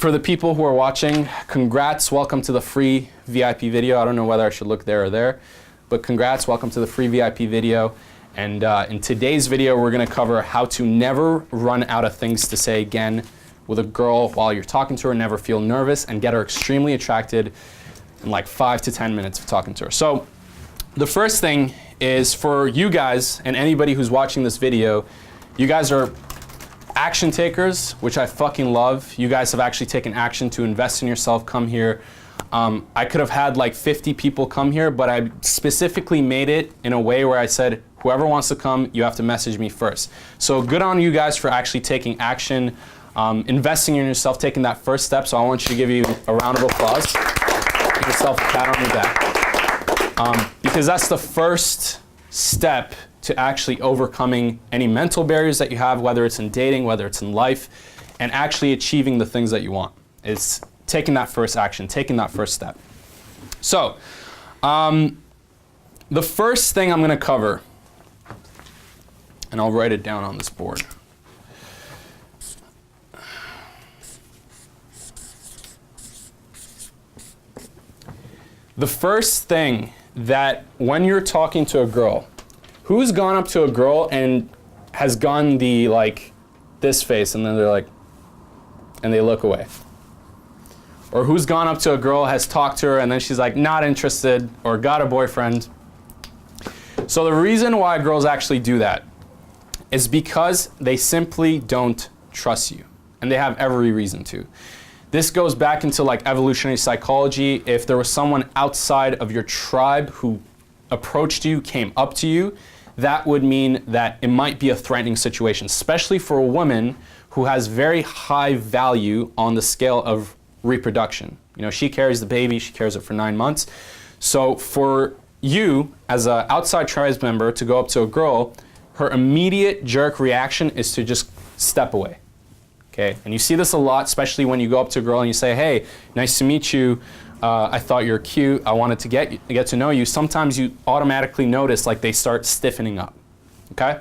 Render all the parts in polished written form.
For the people who are watching, congrats, welcome to the free VIP video. I don't know whether I should look there or there, but congrats, welcome to the free VIP video. And in today's video, we're gonna cover how to never run out of things to say again with a girl while you're talking to her, never feel nervous, and get her extremely attracted in like 5 to 10 minutes of talking to her. So the first thing is for you guys and anybody who's watching this video, you guys are action takers, which I fucking love. You guys have actually taken action to invest in yourself, come here. I could have had like 50 people come here, but I specifically made it in a way where I said, whoever wants to come, you have to message me first. So good on you guys for actually taking action, investing in yourself, taking that first step. So I want you to give you a round of applause. Give yourself a pat on the back. Because that's the first step to actually overcoming any mental barriers that you have, whether it's in dating, whether it's in life, and actually achieving the things that you want. It's taking that first action, taking that first step. So, the first thing I'm gonna cover, and I'll write it down on this board. The first thing that when you're talking to a girl, who's gone up to a girl and has gone the like this face and then they're like, and they look away? Or who's gone up to a girl, has talked to her, and then she's like not interested or got a boyfriend? So the reason why girls actually do that is because they simply don't trust you, and they have every reason to. This goes back into like evolutionary psychology. If there was someone outside of your tribe who approached you, came up to you, that would mean that it might be a threatening situation, especially for a woman who has very high value on the scale of reproduction. You know, she carries the baby, she carries it for 9 months. So for you, as an outside tribe member, to go up to a girl, her immediate jerk reaction is to just step away. Okay? And you see this a lot, especially when you go up to a girl and you say, hey, nice to meet you. I thought you're cute. I wanted to get to know you. Sometimes you automatically notice like they start stiffening up. Okay?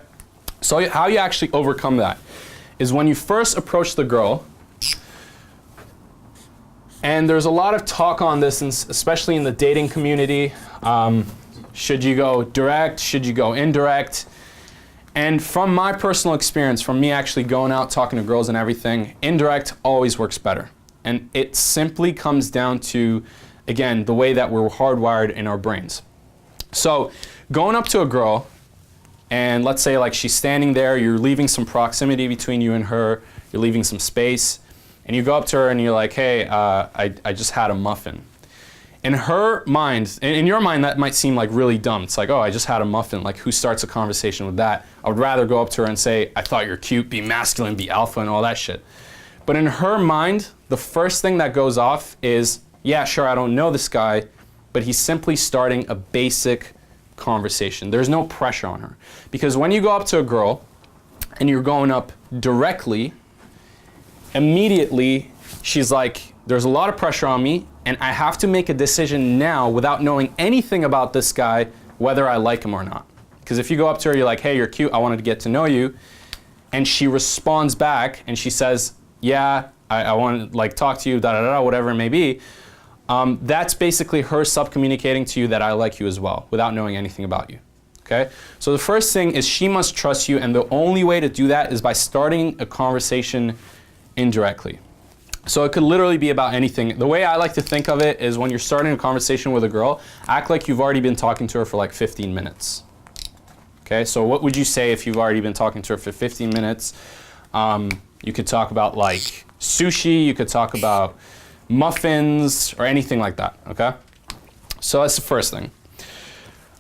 So how you actually overcome that is when you first approach the girl, and there's a lot of talk on this, especially in the dating community. Should you go direct? Should you go indirect? And from my personal experience, from me actually going out, talking to girls and everything, indirect always works better. And it simply comes down to, again, the way that we're hardwired in our brains. So going up to a girl, and let's say like she's standing there, you're leaving some proximity between you and her, you're leaving some space, and you go up to her and you're like, hey, I just had a muffin. In her mind, in your mind, that might seem like really dumb. It's like, oh, I just had a muffin. Like, who starts a conversation with that? I would rather go up to her and say, I thought you're cute, be masculine, be alpha, and all that shit. But in her mind, the first thing that goes off is, yeah, sure, I don't know this guy, but he's simply starting a basic conversation. There's no pressure on her. Because when you go up to a girl and you're going up directly, immediately she's like, there's a lot of pressure on me, and I have to make a decision now without knowing anything about this guy, whether I like him or not. Because if you go up to her, you're like, hey, you're cute, I wanted to get to know you, and she responds back and she says, yeah, I want to like talk to you, whatever it may be, that's basically her sub-communicating to you that I like you as well, without knowing anything about you. Okay? So the first thing is she must trust you, and the only way to do that is by starting a conversation indirectly. So it could literally be about anything. The way I like to think of it is when you're starting a conversation with a girl, act like you've already been talking to her for like 15 minutes. Okay, so what would you say if you've already been talking to her for 15 minutes? You could talk about like sushi, you could talk about muffins, or anything like that, okay? So that's the first thing.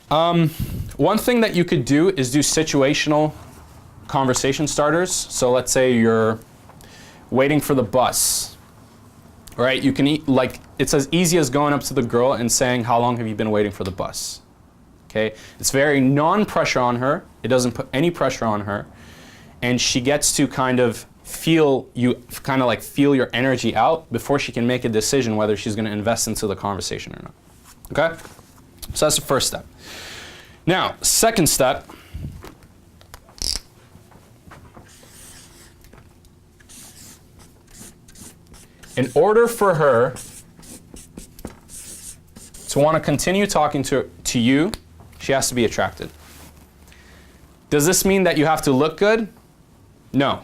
One thing that you could do is do situational conversation starters. So let's say you're waiting for the bus. Right, you can like, it's as easy as going up to the girl and saying, how long have you been waiting for the bus? Okay, it's very non-pressure on her. It doesn't put any pressure on her. And she gets to kind of feel your energy out before she can make a decision whether she's gonna invest into the conversation or not. Okay, so that's the first step. Now, second step, in order for her to want to continue talking to you, she has to be attracted. Does this mean that you have to look good? No.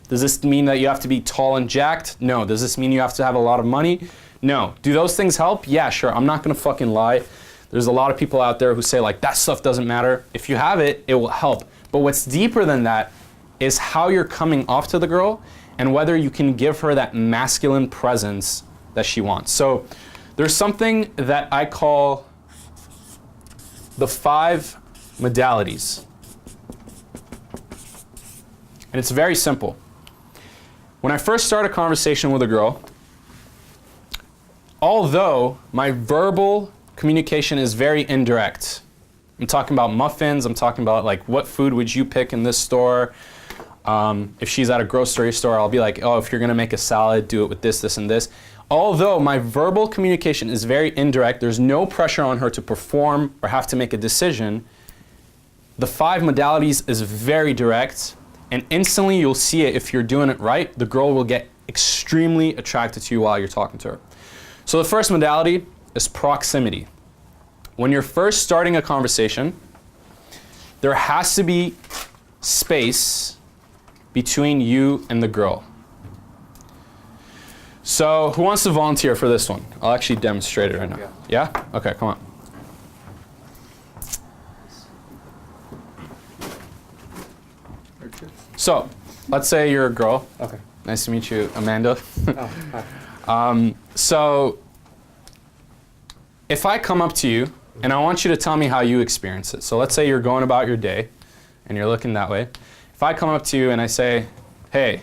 Does this mean that you have to be tall and jacked? No. Does this mean you have to have a lot of money? No. Do those things help? Yeah, sure. I'm not gonna fucking lie. There's a lot of people out there who say like, that stuff doesn't matter. If you have it, it will help. But what's deeper than that is how you're coming off to the girl and whether you can give her that masculine presence that she wants. So there's something that I call the 5 modalities. And it's very simple. When I first start a conversation with a girl, although my verbal communication is very indirect, I'm talking about muffins, I'm talking about like, what food would you pick in this store? If she's at a grocery store, I'll be like, oh, if you're gonna make a salad, do it with this, this, and this. Although my verbal communication is very indirect, there's no pressure on her to perform or have to make a decision, the 5 modalities is very direct, and instantly you'll see it if you're doing it right. The girl will get extremely attracted to you while you're talking to her. So the first modality is proximity. When you're first starting a conversation, there has to be space between you and the girl. So who wants to volunteer for this one? I'll actually demonstrate it right now. Yeah? Okay, come on. So, let's say you're a girl. Okay. Nice to meet you, Amanda. Oh, hi. So, if I come up to you and I want you to tell me how you experience it. So let's say you're going about your day and you're looking that way. If I come up to you and I say, hey,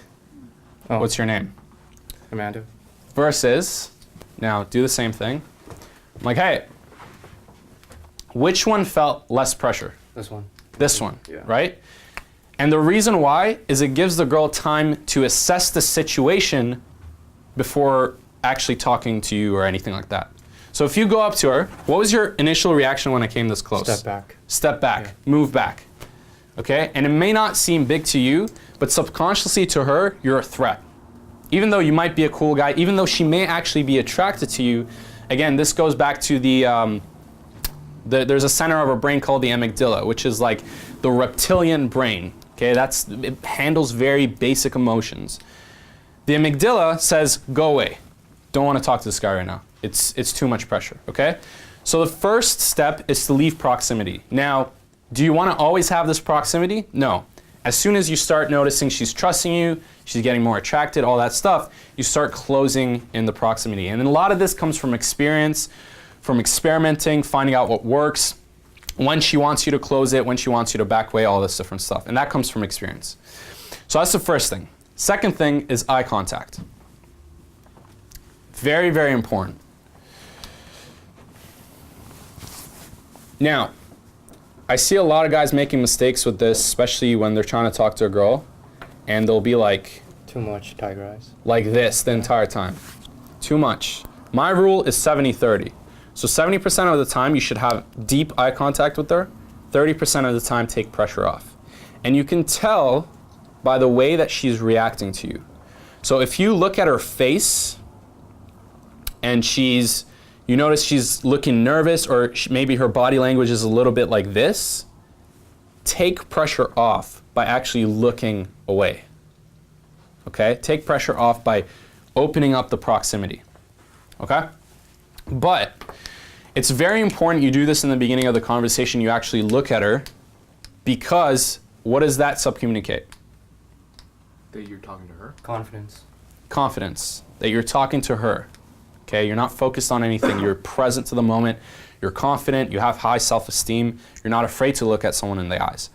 what's your name? Amanda. Versus, now do the same thing. I'm like, hey, which one felt less pressure? This one. This one, Yeah. right? And the reason why is it gives the girl time to assess the situation before actually talking to you or anything like that. So if you go up to her, what was your initial reaction when I came this close? Step back. Step back, Yeah. move back, okay? And it may not seem big to you, but subconsciously to her, you're a threat. Even though you might be a cool guy, even though she may actually be attracted to you, again, this goes back to there's a center of our brain called the amygdala, which is like the reptilian brain. Okay, it handles very basic emotions. The amygdala says, go away. Don't want to talk to this guy right now. It's too much pressure, okay? So the first step is to leave proximity. Now, do you want to always have this proximity? No. As soon as you start noticing she's trusting you, she's getting more attracted, all that stuff, you start closing in the proximity. And then a lot of this comes from experience, from experimenting, finding out what works, when she wants you to close it, when she wants you to back away, all this different stuff. And that comes from experience. So that's the first thing. Second thing is eye contact. Very, very important. Now, I see a lot of guys making mistakes with this, especially when they're trying to talk to a girl, and they'll be like, Too much tiger eyes. like this the entire time. Too much. My rule is 70-30. So 70% of the time you should have deep eye contact with her, 30% of the time take pressure off. And you can tell by the way that she's reacting to you. So if you look at her face and you notice she's looking nervous, or maybe her body language is a little bit like this, take pressure off by actually looking away. Okay? Take pressure off by opening up the proximity. Okay? But it's very important you do this in the beginning of the conversation. You actually look at her, because what does that subcommunicate? That you're talking to her? Confidence. Confidence. That you're talking to her. Okay? You're not focused on anything. You're present to the moment. You're confident. You have high self-esteem. You're not afraid to look at someone in the eyes.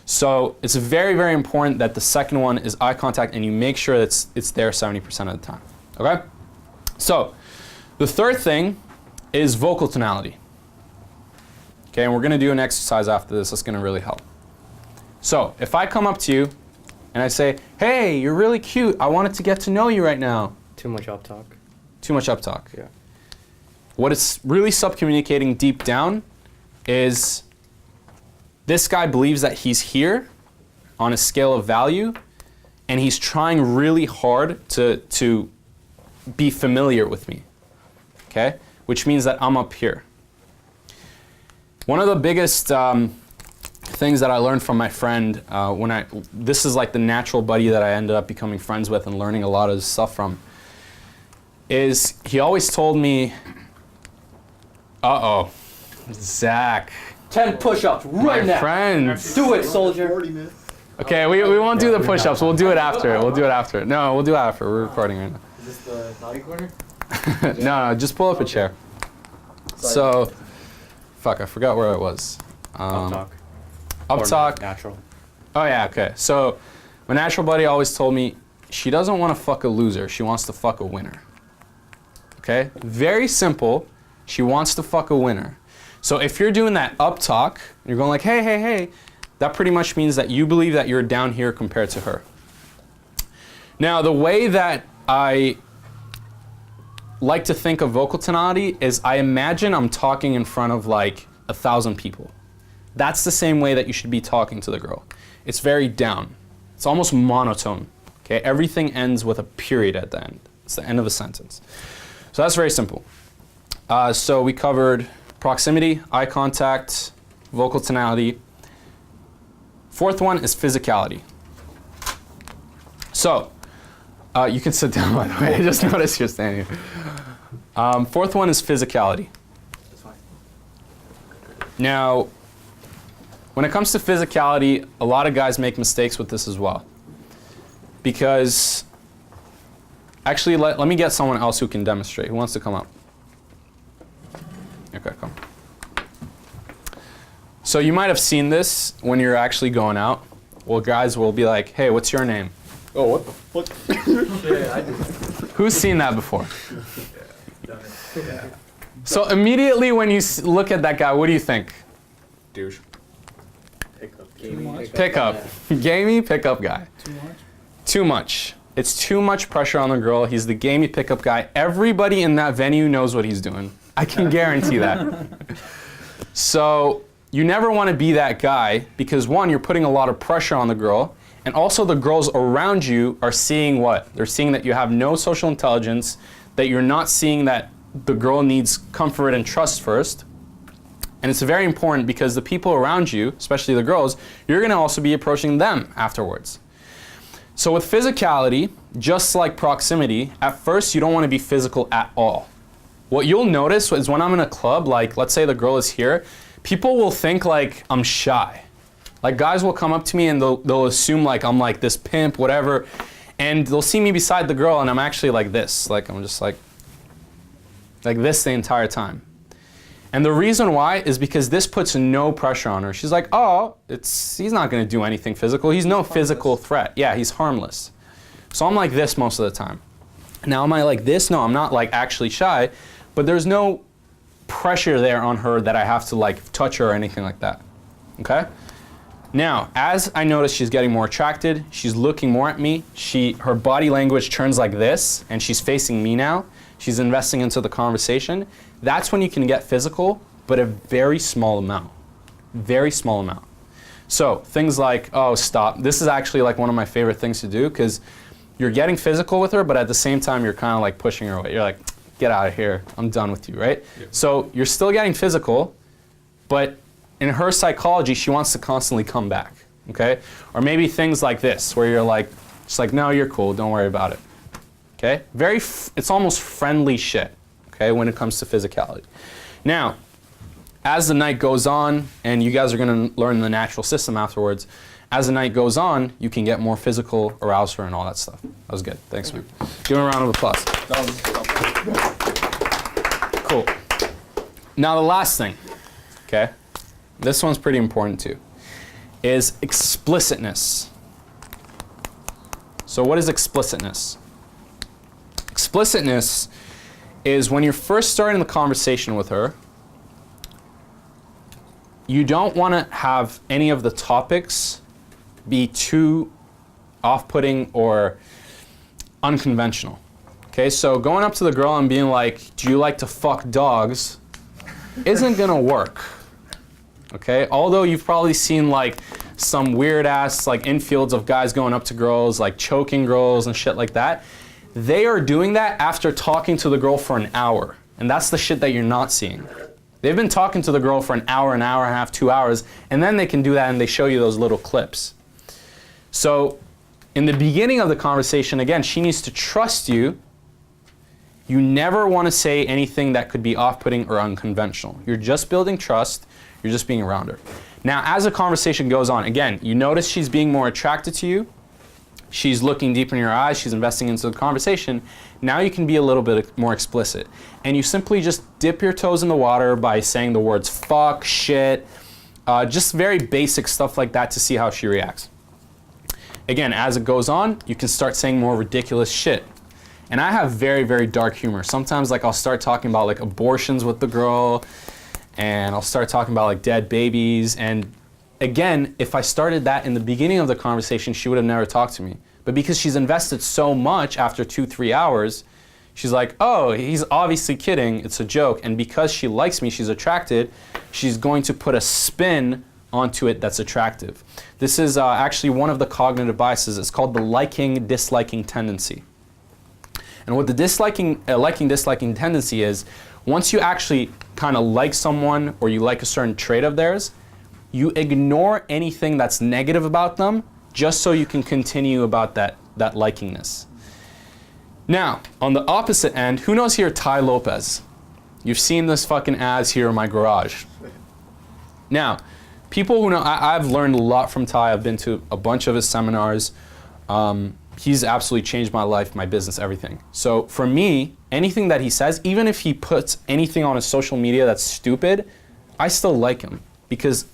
So it's very, very important that the second one is eye contact, and you make sure that it's there 70% of the time. Okay? So the third thing is vocal tonality. Okay, and we're gonna do an exercise after this that's gonna really help. So if I come up to you and I say, hey, you're really cute, I wanted to get to know you right now. Too much up talk. Too much up talk. Yeah. What it's really subcommunicating deep down is this guy believes that he's here on a scale of value, and he's trying really hard to be familiar with me, okay? Which means that I'm up here. One of the biggest things that I learned from my friend this is like the natural buddy that I ended up becoming friends with and learning a lot of this stuff from, is he always told me, Zach. 10 push-ups right My now. friend. Do it, soldier. 40 minutes. Okay, we won't do the push-ups. We'll do it after. We'll do it after. No, we'll do it after. We're recording right now. Is this the naughty corner? No, just pull up a chair. So, fuck, I forgot where I was. Up talk. Up Or talk. Natural. Oh yeah, okay. So, my natural buddy always told me she doesn't want to fuck a loser. She wants to fuck a winner. Okay? Very simple. She wants to fuck a winner. So if you're doing that up talk, you're going like, hey, hey, hey, that pretty much means that you believe that you're down here compared to her. Now, the way that I like to think of vocal tonality is I imagine I'm talking in front of like 1,000 people. That's the same way that you should be talking to the girl. It's very down. It's almost monotone. Okay? Everything ends with a period at the end. It's the end of a sentence. So that's very simple. So we covered proximity, eye contact, vocal tonality. Fourth one is physicality. So, you can sit down, by the way. I just noticed you're standing here. Fourth one is physicality. That's fine. Now, when it comes to physicality, a lot of guys make mistakes with this as well. Because, actually, let me get someone else who can demonstrate. Who wants to come up? Okay, come. So you might have seen this when you're actually going out. Well, guys will be like, hey, what's your name? Oh, what the fuck? Yeah, I do. Who's seen that before? So immediately when you look at that guy, what do you think? Douche. Pickup. Gaming. Pickup. Gamey pickup guy. Too much? Too much. It's too much pressure on the girl. He's the gamey pickup guy. Everybody in that venue knows what he's doing. I can guarantee that. So you never want to be that guy because one, you're putting a lot of pressure on the girl, and also the girls around you are seeing what? They're seeing that you have no social intelligence, that you're not seeing that the girl needs comfort and trust first. And it's very important because the people around you, especially the girls, you're going to also be approaching them afterwards. So with physicality, just like proximity, at first you don't want to be physical at all. What you'll notice is when I'm in a club, like let's say the girl is here, people will think like I'm shy. Like guys will come up to me and they'll assume like I'm like this pimp, whatever, and they'll see me beside the girl and I'm actually like this. Like I'm just like this the entire time. And the reason why is because this puts no pressure on her. She's like, oh, he's not going to do anything physical. He's no physical threat. Yeah, he's harmless. So I'm like this most of the time. Now am I like this? No, I'm not like actually shy, but there's no pressure there on her that I have to like touch her or anything like that. Okay? Now, as I notice she's getting more attracted, she's looking more at me, her body language turns like this, and she's facing me now, she's investing into the conversation, that's when you can get physical, but a very small amount. Very small amount. So, things like, oh, stop. This is actually like one of my favorite things to do, because you're getting physical with her, but at the same time, you're kind of like pushing her away. You're like, get out of here, I'm done with you, right? Yep. So, you're still getting physical, but in her psychology, she wants to constantly come back, okay? Or maybe things like this, where you're like, she's like, no, you're cool, don't worry about it, okay? It's almost friendly shit, okay, when it comes to physicality. Now, as the night goes on, and you guys are gonna learn the natural system afterwards, as the night goes on, you can get more physical, arouse her, and all that stuff. That was good, thanks, man. Give him a round of applause. Cool. Now the last thing, okay? This one's pretty important too, is explicitness. So what is explicitness? Explicitness is when you're first starting the conversation with her, you don't want to have any of the topics be too off-putting or unconventional. Okay, so going up to the girl and being like, do you like to fuck dogs, isn't gonna work. Okay, although you've probably seen like some weird ass like infields of guys going up to girls, like choking girls and shit like that. they are doing that after talking to the girl for an hour. And that's the shit that you're not seeing. They've been talking to the girl for an hour and a half, 2 hours, and then they can do that and they show you those little clips. So in the beginning of the conversation, again, she needs to trust you. You never want to say anything that could be off-putting or unconventional. You're just building trust. You're just being around her. Now, as the conversation goes on, again, you notice she's being more attracted to you. She's looking deep in your eyes. She's investing into the conversation. Now you can be a little bit more explicit. And you simply just dip your toes in the water by saying the words fuck, shit, just very basic stuff like that to see how she reacts. Again, as it goes on, you can start saying more ridiculous shit. And I have very, very dark humor. Sometimes like I'll start talking about like abortions with the girl, and I'll start talking about like dead babies. And again, if I started that in the beginning of the conversation, she would have never talked to me. But because she's invested so much after 2-3 hours, she's like, oh, he's obviously kidding, it's a joke. And because she likes me, she's attracted, she's going to put a spin onto it that's attractive. This is actually one of the cognitive biases. It's called the liking-disliking tendency. And what the liking-disliking tendency is, once you actually kind of like someone or you like a certain trait of theirs, you ignore anything that's negative about them just so you can continue about that likingness. Now, on the opposite end, who knows here Tai Lopez? You've seen this fucking ads here in my garage. Now, people who know, I've learned a lot from Tai. I've been to a bunch of his seminars. He's absolutely changed my life, my business, everything. So for me, anything that he says, even if he puts anything on his social media that's stupid, I still like him because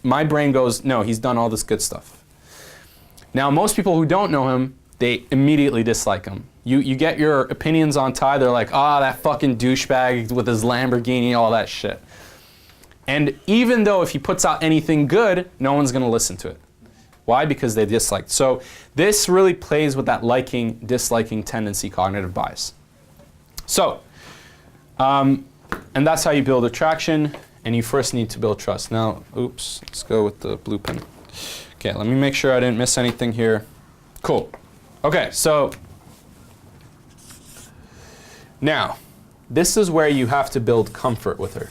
my brain goes, no, he's done all this good stuff. Now, most people who don't know him, they immediately dislike him. You get your opinions on Tai, they're like, that fucking douchebag with his Lamborghini, all that shit. And even though if he puts out anything good, no one's gonna listen to it. Why? Because they dislike. So this really plays with that liking, disliking tendency, cognitive bias. So, and that's how you build attraction, and you first need to build trust. Now, oops, let's go with the blue pen. Okay, let me make sure I didn't miss anything here. Cool. Okay, so now, this is where you have to build comfort with her.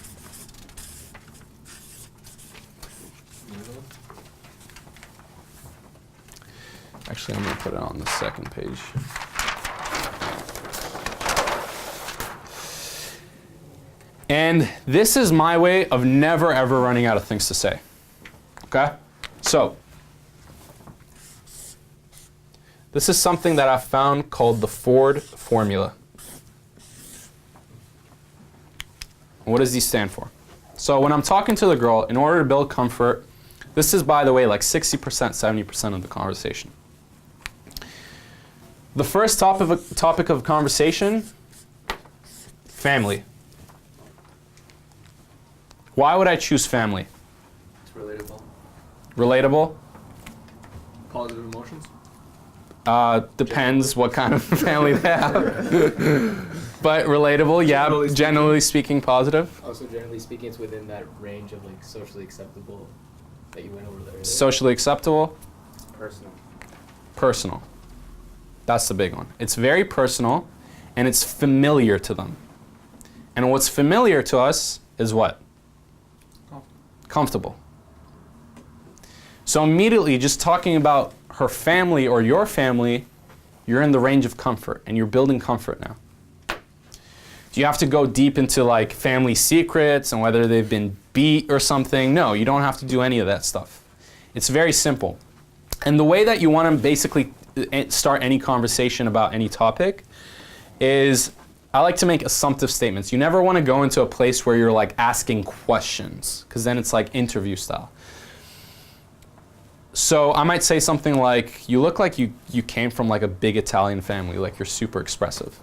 Actually, I'm going to put it on the second page. And this is my way of never ever running out of things to say. Okay? So, this is something that I found called the Ford formula. What does these stand for? So when I'm talking to the girl, in order to build comfort, this is, by the way, like 60%, 70% of the conversation. The first topic of conversation, family. Why would I choose family? It's relatable. Relatable? Positive emotions. Depends what kind of family they have. But relatable, yeah, generally speaking positive. Also, generally speaking, it's within that range of like socially acceptable that you went over there. Socially acceptable? Personal. Personal. That's the big one. It's very personal, and it's familiar to them. And what's familiar to us is what? Comfortable. So immediately, just talking about her family or your family, you're in the range of comfort, and you're building comfort now. Do you have to go deep into like family secrets and whether they've been beat or something? No, you don't have to do any of that stuff. It's very simple. And the way that you want to basically start any conversation about any topic is, I like to make assumptive statements. You never want to go into a place where you're like asking questions, because then it's like interview style. So I might say something like, you look like you came from like a big Italian family, like you're super expressive.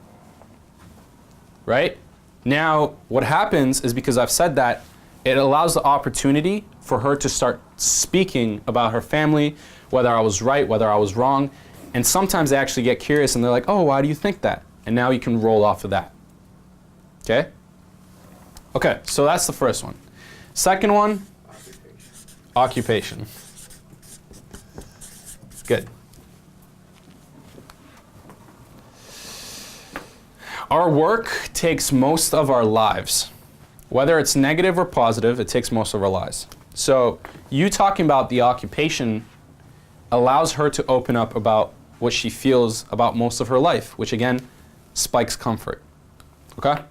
Right? Now, what happens is, because I've said that, it allows the opportunity for her to start speaking about her family, whether I was right, whether I was wrong. And sometimes they actually get curious and they're like, oh, why do you think that? And now you can roll off of that. Okay? Okay, so that's the first one. Second one, occupation. Good. our work takes most of our lives. Whether it's negative or positive, it takes most of our lives. So you talking about the occupation allows her to open up about what she feels about most of her life, which again, spikes comfort. Okay?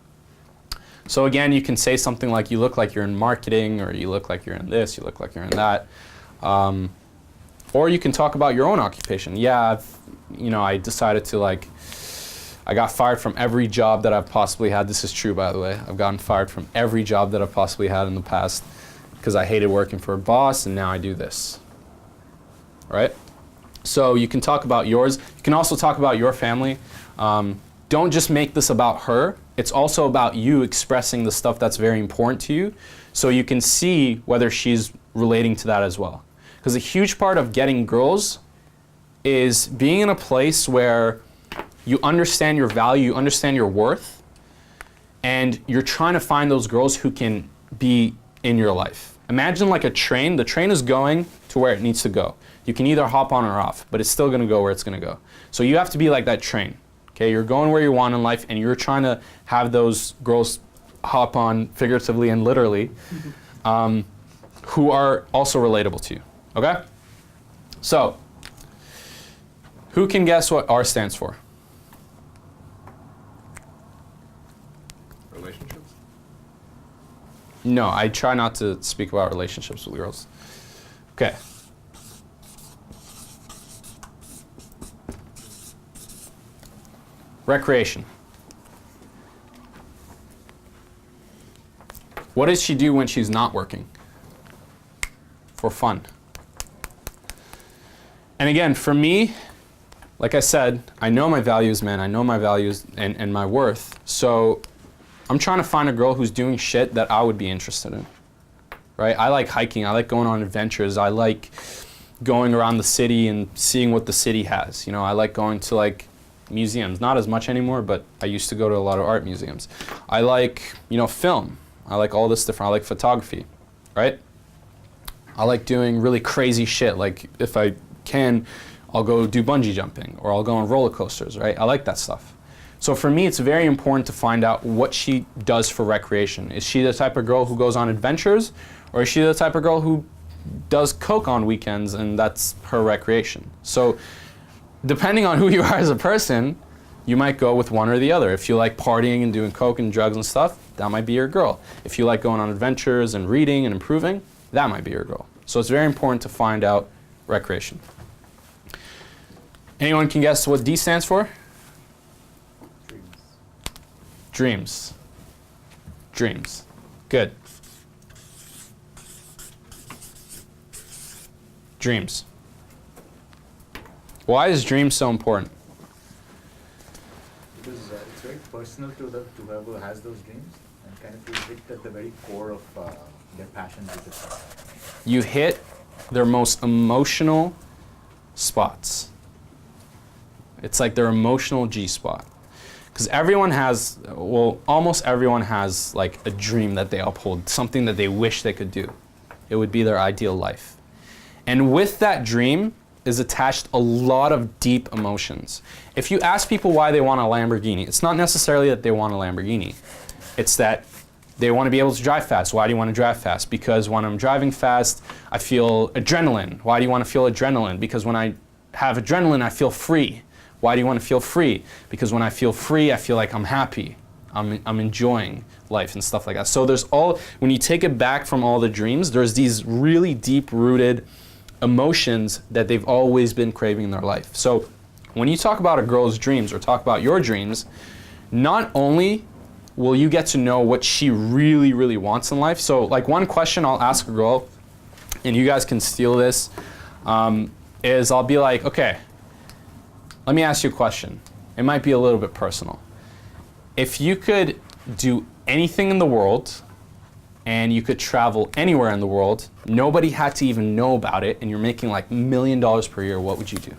So again, you can say something like, you look like you're in marketing, or you look like you're in this, you look like you're in that. Or you can talk about your own occupation. Yeah, I decided to I got fired from every job that I've possibly had. This is true, by the way. I've gotten fired from every job that I've possibly had in the past because I hated working for a boss, and now I do this. Right? So you can talk about yours. You can also talk about your family. Don't just make this about her. It's also about you expressing the stuff that's very important to you, so you can see whether she's relating to that as well. Because a huge part of getting girls is being in a place where you understand your value, you understand your worth, and you're trying to find those girls who can be in your life. Imagine like a train. The train is going to where it needs to go. You can either hop on or off, but it's still going to go where it's going to go. So you have to be like that train. Okay, you're going where you want in life, and you're trying to have those girls hop on, figuratively and literally, who are also relatable to you. Okay? So, who can guess what R stands for? Relationships? No, I try not to speak about relationships with girls. Okay. Recreation. What does she do when she's not working? For fun. And again, for me, like I said, I know my values, man. I know my values and my worth. So I'm trying to find a girl who's doing shit that I would be interested in. Right? I like hiking. I like going on adventures. I like going around the city and seeing what the city has. I like going to museums. Not as much anymore, but I used to go to a lot of art museums. I like, film. I like all this different. I like photography, right? I like doing really crazy shit. Like if I can, I'll go do bungee jumping, or I'll go on roller coasters, right? I like that stuff. So for me, it's very important to find out what she does for recreation. Is she the type of girl who goes on adventures, or is she the type of girl who does coke on weekends and that's her recreation? So depending on who you are as a person, you might go with one or the other. If you like partying and doing coke and drugs and stuff, that might be your girl. If you like going on adventures and reading and improving, that might be your girl. So it's very important to find out recreation. Anyone can guess what D stands for? Dreams. Dreams. Good. Dreams. Why is dreams so important? Because it's very personal to whoever has those dreams, and kind of you hit at the very core of their passion with it. You hit their most emotional spots. It's like their emotional G spot. Because everyone has, almost everyone has a dream that they uphold, something that they wish they could do. It would be their ideal life. And with that dream is attached a lot of deep emotions. If you ask people why they want a Lamborghini, it's not necessarily that they want a Lamborghini. It's that they want to be able to drive fast. Why do you want to drive fast? Because when I'm driving fast, I feel adrenaline. Why do you want to feel adrenaline? Because when I have adrenaline, I feel free. Why do you want to feel free? Because when I feel free, I feel like I'm happy. I'm enjoying life and stuff like that. So when you take it back from all the dreams, there's these really deep-rooted emotions that they've always been craving in their life. So when you talk about a girl's dreams or talk about your dreams, not only will you get to know what she really, really wants in life. So one question I'll ask a girl, and you guys can steal this, is I'll be like, okay, let me ask you a question. It might be a little bit personal. If you could do anything in the world and you could travel anywhere in the world, nobody had to even know about it, and you're making $1 million per year, what would you do?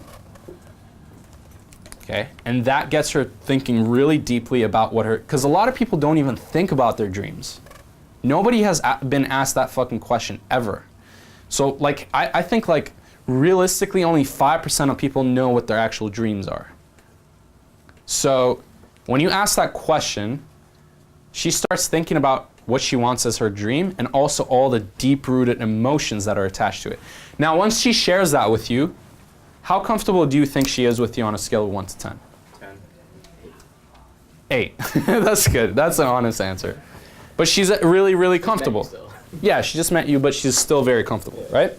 Okay, and that gets her thinking really deeply about because a lot of people don't even think about their dreams. Nobody has been asked that fucking question ever. So I think realistically only 5% of people know what their actual dreams are. So When you ask that question, she starts thinking about what she wants as her dream and also all the deep-rooted emotions that are attached to it. Now, once she shares that with you, how comfortable do you think she is with you on a scale of 1 to 10? 8. That's good. That's an honest answer. But she's really, really comfortable. Still. Yeah, she just met you, but she's still very comfortable, right?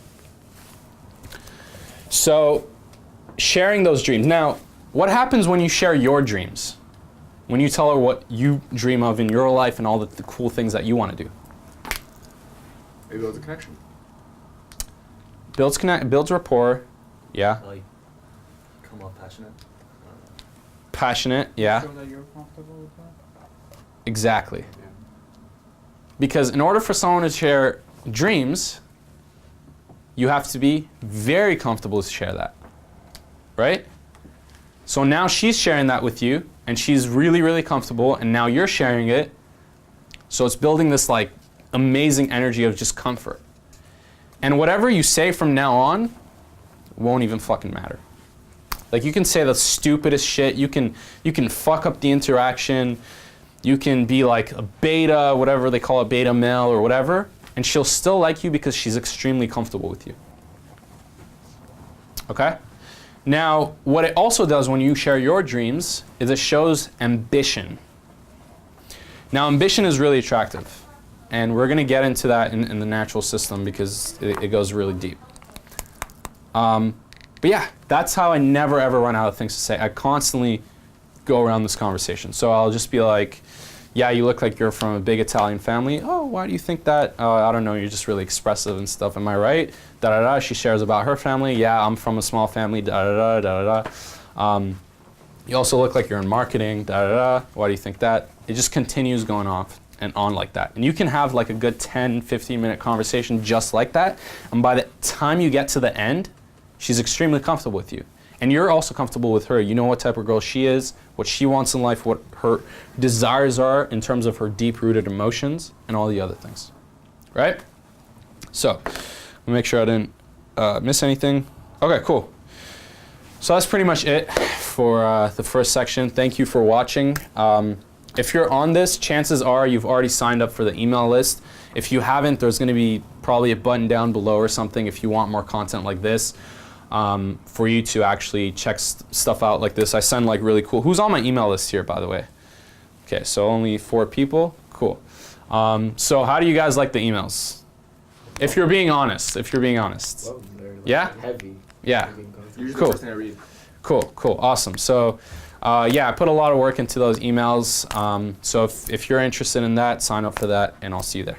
So, sharing those dreams. Now, what happens when you share your dreams? When you tell her what you dream of in your life and all the cool things that you want to do? It builds a connection. Builds rapport, yeah. Like, come on, passionate. Passionate, yeah. Show that you're comfortable with that. Exactly. Because in order for someone to share dreams, you have to be very comfortable to share that, right? So now she's sharing that with you, and she's really, really comfortable, and now you're sharing it. So it's building this like amazing energy of just comfort. And whatever you say from now on won't even fucking matter. Like you can say the stupidest shit, you can fuck up the interaction, you can be like a beta, whatever they call it, beta male or whatever, and she'll still like you because she's extremely comfortable with you. Okay? Now, what it also does when you share your dreams is it shows ambition. Now, ambition is really attractive, and we're going to get into that in the natural system because it goes really deep. But yeah, that's how I never ever run out of things to say. I constantly go around this conversation. So I'll just be like, yeah, you look like you're from a big Italian family. Oh, why do you think that? I don't know, you're just really expressive and stuff. Am I right? Da-da-da. She shares about her family. Yeah, I'm from a small family. Da-da-da, da-da-da. You also look like you're in marketing. Da-da-da. Why do you think that? It just continues going off and on like that. And you can have like a good 10, 15-minute conversation just like that. And by the time you get to the end, she's extremely comfortable with you. And you're also comfortable with her. You know what type of girl she is, what she wants in life, what her desires are in terms of her deep-rooted emotions, and all the other things. Right? So, let me make sure I didn't miss anything. Okay, cool. So that's pretty much it for the first section. Thank you for watching. If you're on this, chances are you've already signed up for the email list. If you haven't, there's going to be probably a button down below or something if you want more content like this. For you to actually check stuff out like this. I send like really cool. Who's on my email list here, by the way? Okay, so only 4 people. Cool. So how do you guys like the emails? If you're being honest. If you're being honest. Well, they're, like, Yeah? heavy. Yeah. Usually Cool. the first thing I read. Cool. Awesome. So yeah, I put a lot of work into those emails. So if you're interested in that, sign up for that, and I'll see you there.